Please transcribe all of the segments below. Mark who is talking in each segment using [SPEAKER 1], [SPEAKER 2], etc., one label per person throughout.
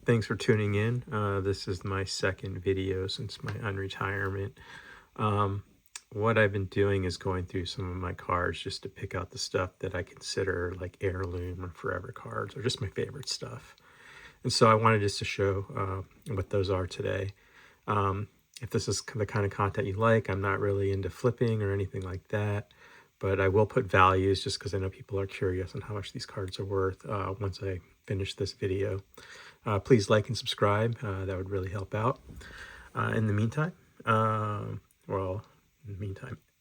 [SPEAKER 1] Thanks for tuning in. This is my second video since my unretirement. Um, what I've been doing is going through some of my cards just to pick out the stuff that I consider like heirloom or forever cards, or just my favorite stuff. And so I wanted just to show what those are today. If this is the kind of content you like, I'm not really into flipping or anything like that, but I will put values just because I know people are curious on how much these cards are worth once I finish this video. Please like and subscribe. That would really help out. In the meantime,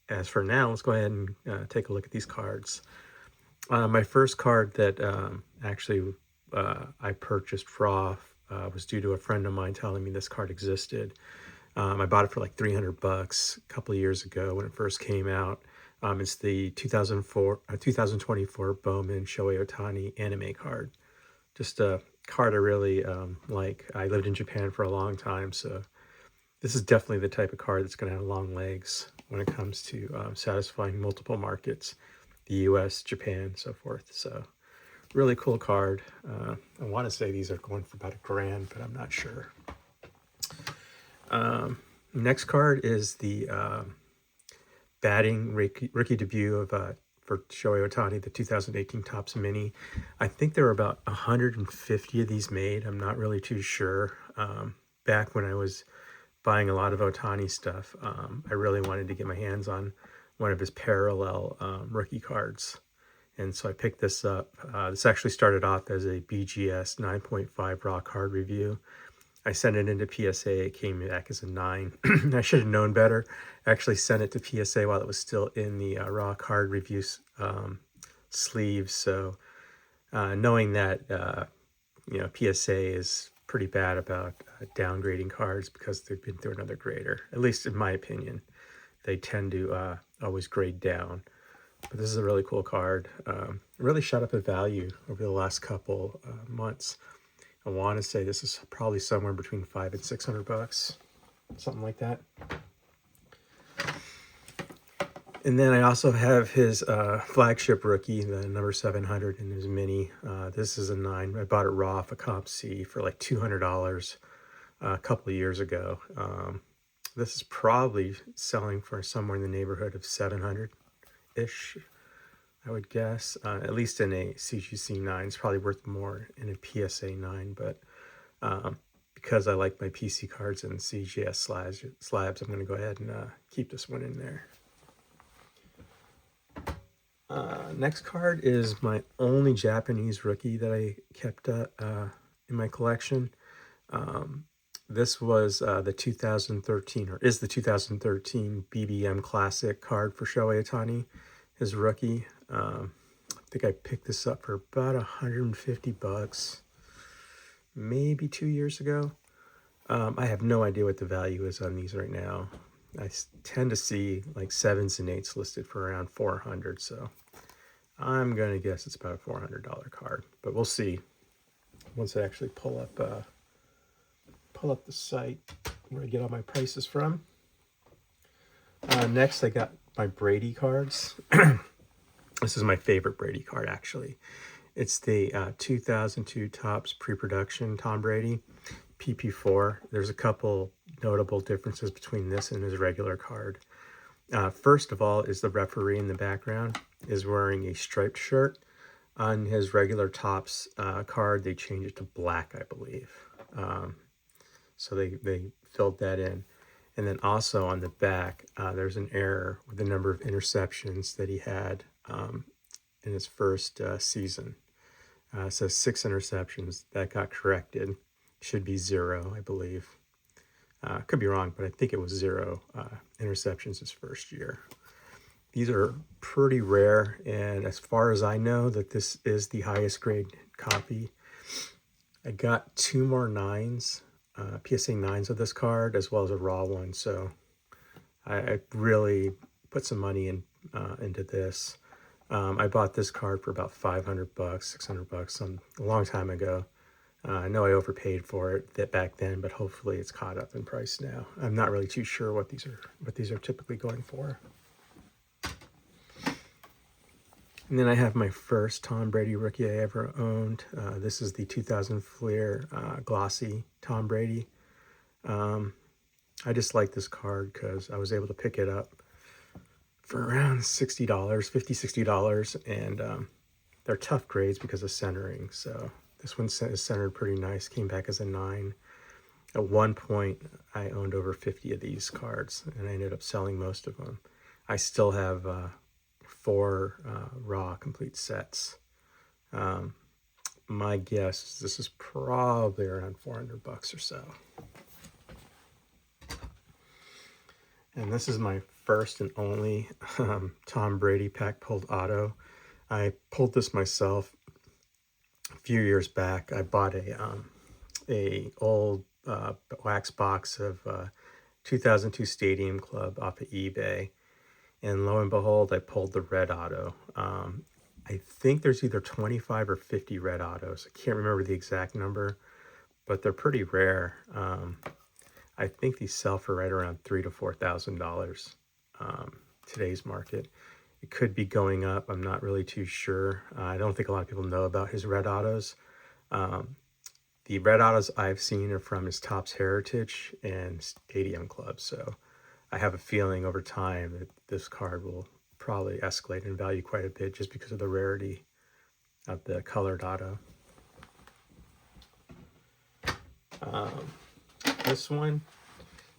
[SPEAKER 1] as for now, let's go ahead and take a look at these cards. My first card that I purchased raw was due to a friend of mine telling me this card existed. I bought it for like 300 bucks a couple of years ago when it first came out. It's the 2024 Bowman Shohei Ohtani anime card. Just a card I really like. I lived in Japan for a long time, so this is definitely the type of card that's going to have long legs when it comes to satisfying multiple markets, the US, Japan, so forth. So really cool card. I want to say these are going for about $1,000, but I'm not sure. Next card is the batting rookie debut of for Shohei Ohtani, the 2018 Topps Mini. I think there were about 150 of these made. I'm not really too sure. Back when I was buying a lot of Ohtani stuff, I really wanted to get my hands on one of his parallel rookie cards. And so I picked this up. This actually started off as a BGS 9.5 raw card review. I sent it into PSA. It came back as a 9. I should have known better. I actually sent it to PSA while it was still in the raw card review sleeve. So knowing that, PSA is pretty bad about downgrading cards because they've been through another grader. At least in my opinion, they tend to always grade down. But this is a really cool card. It really shot up in value over the last couple months. I want to say this is probably somewhere between $500 and $600, something like that. And then I also have his flagship rookie, the number 700 in his mini. This is a 9. I bought it raw off a Comp C for like $200 a couple of years ago. This is probably selling for somewhere in the neighborhood of 700-ish. I would guess, at least in a CGC 9. It's probably worth more in a PSA 9, but because I like my PC cards and CGS slabs, I'm going to go ahead and keep this one in there. Next card is my only Japanese rookie that I kept in my collection. This was the 2013, or is the 2013 BBM Classic card for Shohei Ohtani, his rookie. I think I picked this up for about 150 bucks, maybe 2 years ago. I have no idea what the value is on these right now. I tend to see like 7s and 8s listed for around 400, so I'm gonna guess it's about a $400 card, but we'll see once I actually pull up the site where I get all my prices from. Next, I got my Brady cards. This is my favorite Brady card, actually. It's the 2002 Topps Pre-Production Tom Brady, PP4. There's a couple notable differences between this and his regular card. First of all is the referee in the background is wearing a striped shirt. On his regular Topps card, they changed it to black, I believe. So they filled that in. And then also on the back, there's an error with the number of interceptions that he had in his first season. It says 6 interceptions. That got corrected. Should be 0, I believe. Could be wrong, but I think it was 0 interceptions his first year. These are pretty rare, and as far as I know, that this is the highest grade copy. I got 2 more 9s, PSA 9s of this card, as well as a raw one, so I really put some money into this. I bought this card for about 500 bucks, 600 bucks a long time ago. I know I overpaid for it back then, but hopefully it's caught up in price now. I'm not really too sure what these are typically going for. And then I have my first Tom Brady rookie I ever owned. This is the 2000 Fleer glossy Tom Brady. I just like this card because I was able to pick it up for around $60, $50, $60. And they're tough grades because of centering. So this one is centered pretty nice. Came back as a 9. At one point, I owned over 50 of these cards, and I ended up selling most of them. I still have 4 raw complete sets. My guess is this is probably around $400 or so. And this is my first and only Tom Brady pack pulled auto. I pulled this myself a few years back. I bought a old wax box of 2002 Stadium Club off of eBay, and lo and behold, I pulled the red auto. I think there's either 25 or 50 red autos. I can't remember the exact number, but they're pretty rare. I think these sell for right around $3,000 to $4,000 today's market. It could be going up. I'm not really too sure. I don't think a lot of people know about his red autos. The red autos I've seen are from his Topps Heritage and Stadium Club. So I have a feeling over time that this card will probably escalate in value quite a bit just because of the rarity of the colored auto. This one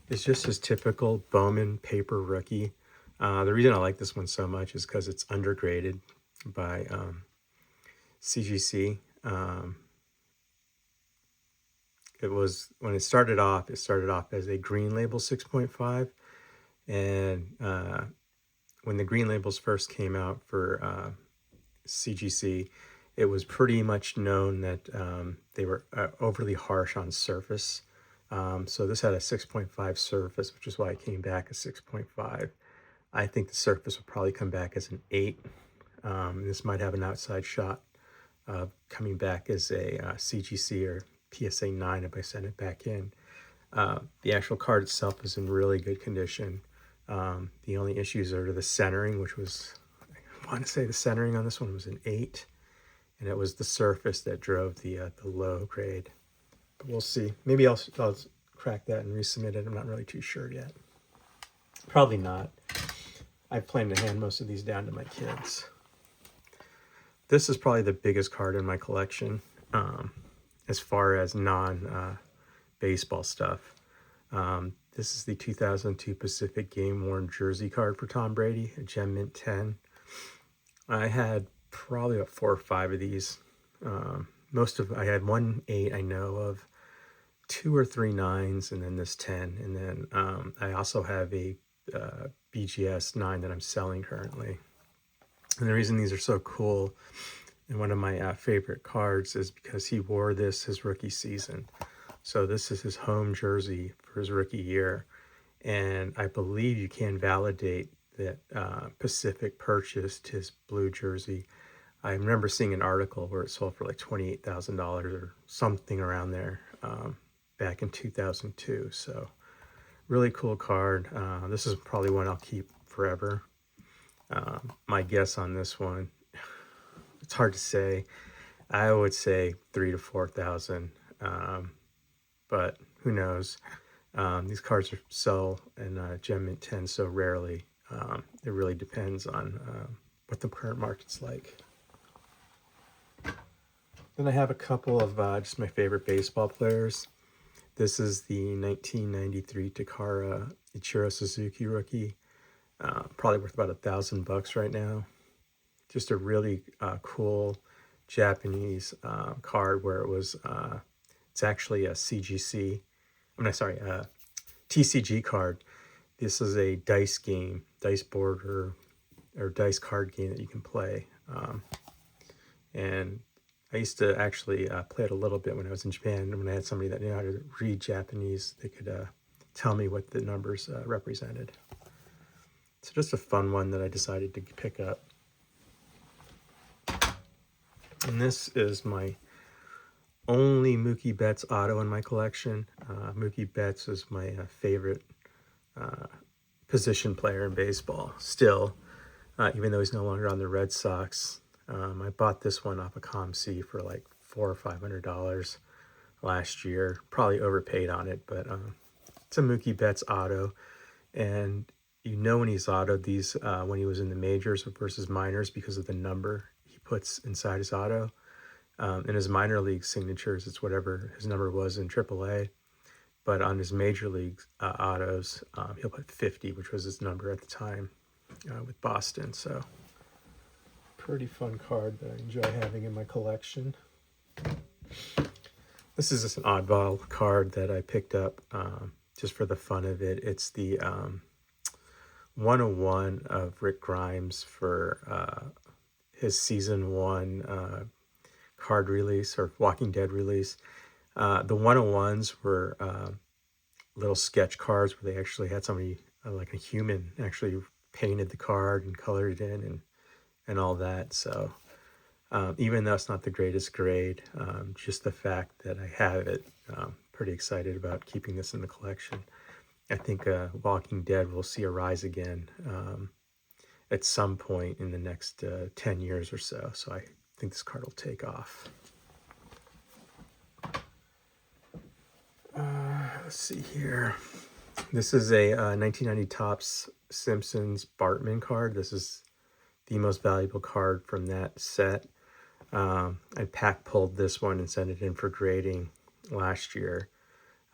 [SPEAKER 1] is just his typical Bowman paper rookie. The reason I like this one so much is because it's undergraded by CGC. It was, when it started off as a green label 6.5. And when the green labels first came out for CGC, it was pretty much known that they were overly harsh on surface. So this had a 6.5 surface, which is why it came back as 6.5. I think the surface will probably come back as an 8. This might have an outside shot coming back as a CGC or PSA 9 if I send it back in. The actual card itself is in really good condition. The only issues are to the centering, which was, I want to say the centering on this one was an 8. And it was the surface that drove the low grade. But we'll see. Maybe I'll crack that and resubmit it. I'm not really too sure yet. Probably not. I plan to hand most of these down to my kids. This is probably the biggest card in my collection as far as non-baseball stuff. This is the 2002 Pacific Game Worn Jersey card for Tom Brady, a Gem Mint 10. I had probably about 4 or 5 of these. I had 1 8 I know of, 2 or 3 9s, and then this 10. And then I also have a BGS 9 that I'm selling currently. And the reason these are so cool and one of my favorite cards is because he wore this his rookie season. So this is his home jersey for his rookie year. And I believe you can validate that Pacific purchased his blue jersey. I remember seeing an article where it sold for like $28,000 or something around there back in 2002. So really cool card. This is probably one I'll keep forever. My guess on this one, it's hard to say. I would say 3,000 to 4,000, but who knows? These cards sell in Gem Mint 10 so rarely. It really depends on what the current market's like. Then I have a couple of just my favorite baseball players. This is the 1993 Takara Ichiro Suzuki rookie. Probably worth about $1,000 right now. Just a really cool Japanese card where it was, it's actually a CGC. TCG card. This is a dice game, dice board or dice card game that you can play. And I used to actually play it a little bit when I was in Japan. When I had somebody that knew how to read Japanese, they could tell me what the numbers represented. So just a fun one that I decided to pick up. And this is my only Mookie Betts auto in my collection. Mookie Betts is my favorite position player in baseball still, even though he's no longer on the Red Sox. I bought this one off of ComC for like $400 or $500 last year. Probably overpaid on it, but it's a Mookie Betts auto, and you know when he's autoed these when he was in the majors versus minors because of the number he puts inside his auto. In his minor league signatures, it's whatever his number was in AAA. But on his major league autos, he'll put 50, which was his number at the time with Boston. So pretty fun card that I enjoy having in my collection. This is just an oddball card that I picked up just for the fun of it. It's the 101 of Rick Grimes for his season 1 card release or Walking Dead release. The 101s were little sketch cards where they actually had somebody like a human actually painted the card and colored it in and all that. So even though it's not the greatest grade, just the fact that I have it, pretty excited about keeping this in the collection. I think Walking Dead will see a rise again at some point in the next 10 years or so. So I think this card will take off. Let's see here. This is a 1990 Topps Simpsons Bartman card. This is the most valuable card from that set. I pack pulled this one and sent it in for grading last year.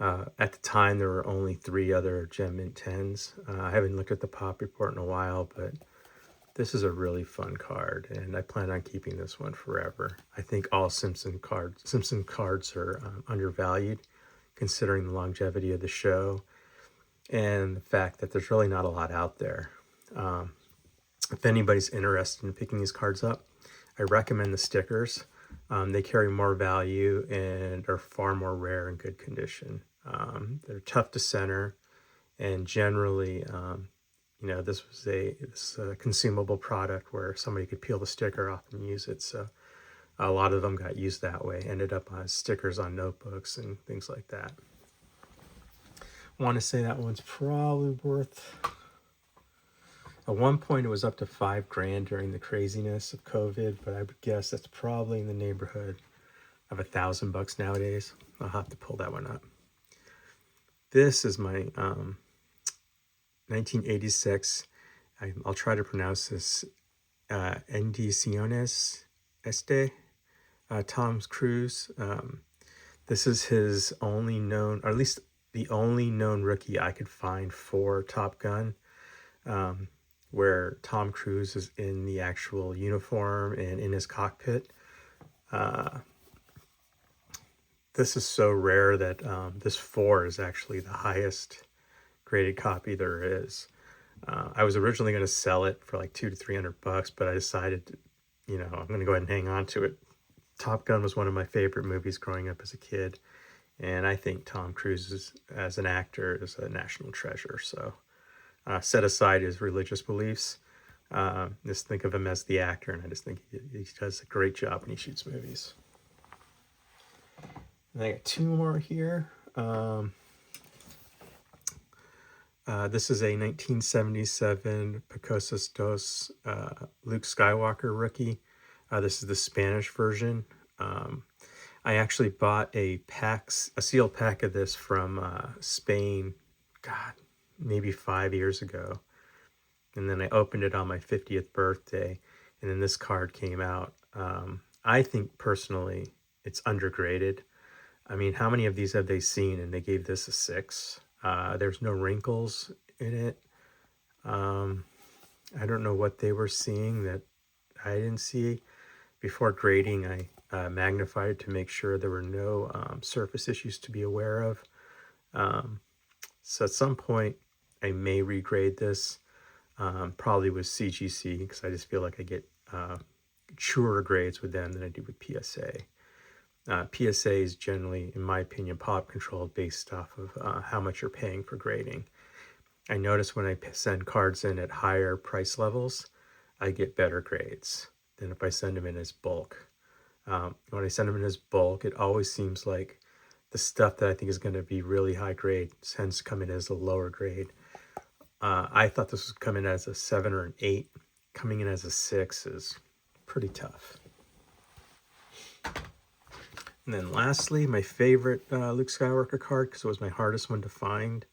[SPEAKER 1] At the time, there were only 3 other Gem Mint 10s. I haven't looked at the pop report in a while, but this is a really fun card, and I plan on keeping this one forever. I think all Simpson cards are undervalued, considering the longevity of the show and the fact that there's really not a lot out there. If anybody's interested in picking these cards up, I recommend the stickers. They carry more value and are far more rare and good condition. They're tough to center, and generally, this was a consumable product where somebody could peel the sticker off and use it. So a lot of them got used that way, ended up as stickers on notebooks and things like that. I want to say that one's probably worth, at one point it was up to $5,000 during the craziness of COVID, but I would guess that's probably in the neighborhood of $1,000 nowadays. I'll have to pull that one up. This is my 1986, I'll try to pronounce this, Endiciones Este, Tom Cruise. This is his only known, or at least the only known rookie I could find for Top Gun, where Tom Cruise is in the actual uniform and in his cockpit. This is so rare that this 4 is actually the highest graded copy there is. I was originally going to sell it for like $200 to $300, but I decided, I'm going to go ahead and hang on to it. Top Gun was one of my favorite movies growing up as a kid, and I think Tom Cruise as an actor is a national treasure. So set aside his religious beliefs, just think of him as the actor, and I just think he does a great job when he shoots movies. And I got 2 more here. This is a 1977 Picosas Dos Luke Skywalker rookie. This is the Spanish version. I actually bought a sealed pack of this from Spain, maybe 5 years ago. And then I opened it on my 50th birthday, and then this card came out. I think personally it's undergraded. I mean, how many of these have they seen? And they gave this a 6. There's no wrinkles in it. I don't know what they were seeing that I didn't see. Before grading, I magnified it to make sure there were no surface issues to be aware of. So at some point, I may regrade this, probably with CGC, because I just feel like I get truer grades with them than I do with PSA. PSA is generally, in my opinion, pop controlled based off of how much you're paying for grading. I notice when I send cards in at higher price levels, I get better grades than if I send them in as bulk. When I send them in as bulk, it always seems like the stuff that I think is going to be really high grade tends to come in as a lower grade. I thought this was coming as a 7 or an 8. Coming in as a 6 is pretty tough. And then lastly, my favorite Luke Skywalker card, because it was my hardest one to find.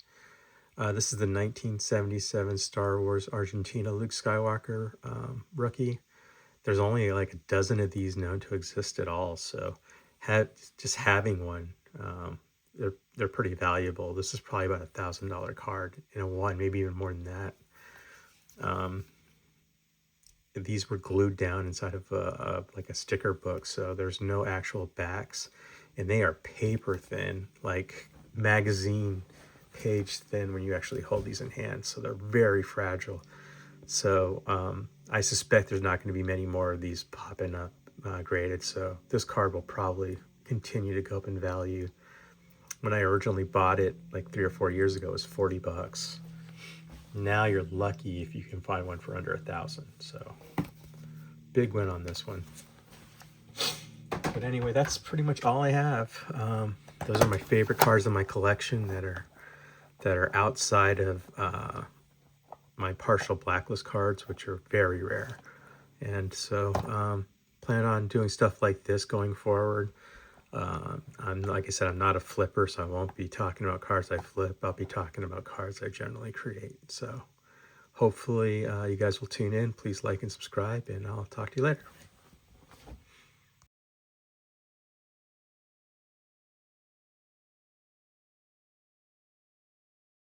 [SPEAKER 1] This is the 1977 Star Wars Argentina Luke Skywalker rookie. There's only like a dozen of these known to exist at all, so just having one, they're pretty valuable. This is probably about $1,000 card in a one, maybe even more than that. These were glued down inside of like a sticker book, so there's no actual backs, and they are paper thin, like magazine page thin when you actually hold these in hand, so they're very fragile. So I suspect there's not going to be many more of these popping up graded, so this card will probably continue to go up in value. When I originally bought it like 3 or 4 years ago, it was $40. Now you're lucky if you can find one for under $1,000. So big win on this one. But anyway, that's pretty much all I have. Those are my favorite cards in my collection that are outside of my partial blacklist cards, which are very rare. And so plan on doing stuff like this going forward. Like I said, I'm not a flipper, so I won't be talking about cards I flip. I'll be talking about cards I generally create. So hopefully you guys will tune in. Please like and subscribe, and I'll talk to you later.